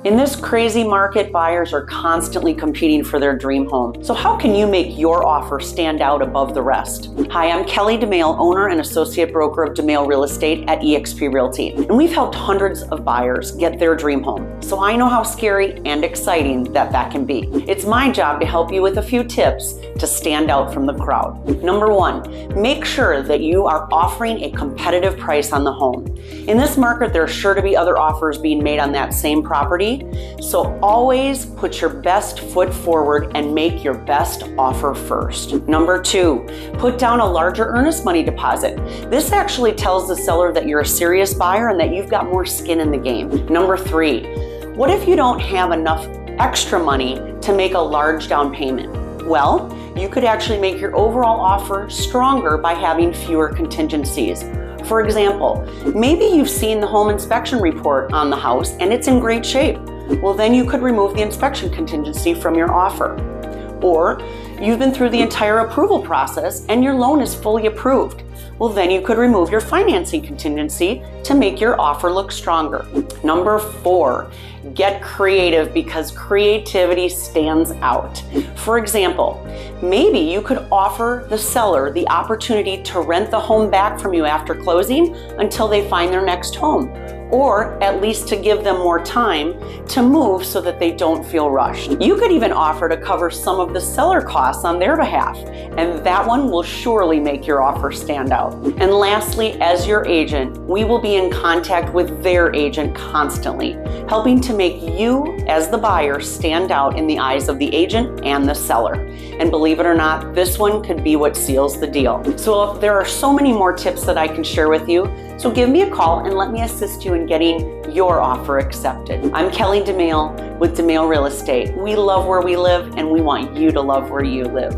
In this crazy market, buyers are constantly competing for their dream home. So how can you make your offer stand out above the rest? Hi, I'm Kelly Domaille, owner and associate broker of Domaille Real Estate at eXp Realty. And we've helped hundreds of buyers get their dream home. So I know how scary and exciting that can be. It's my job to help you with a few tips to stand out from the crowd. Number one, make sure that you are offering a competitive price on the home. In this market, there are sure to be other offers being made on that same property. So always put your best foot forward and make your best offer first. Number two, put down a larger earnest money deposit. This actually tells the seller that you're a serious buyer and that you've got more skin in the game. Number three, what if you don't have enough extra money to make a large down payment? Well, you could actually make your overall offer stronger by having fewer contingencies. For example, maybe you've seen the home inspection report on the house and it's in great shape. Well, then you could remove the inspection contingency from your offer. Or you've been through the entire approval process and your loan is fully approved. Well, then you could remove your financing contingency to make your offer look stronger. Number four, get creative because creativity stands out. For example, maybe you could offer the seller the opportunity to rent the home back from you after closing until they find their next home, or at least to give them more time to move so that they don't feel rushed. You could even offer to cover some of the seller costs on their behalf, and that one will surely make your offer stand out. And lastly, as your agent, we will be in contact with their agent constantly, helping to make you as the buyer stand out in the eyes of the agent and the seller. And believe it or not, this one could be what seals the deal. So there are so many more tips that I can share with you. So give me a call and let me assist you in getting your offer accepted. I'm Kelly Domaille with Domaille Real Estate. We love where we live and we want you to love where you live.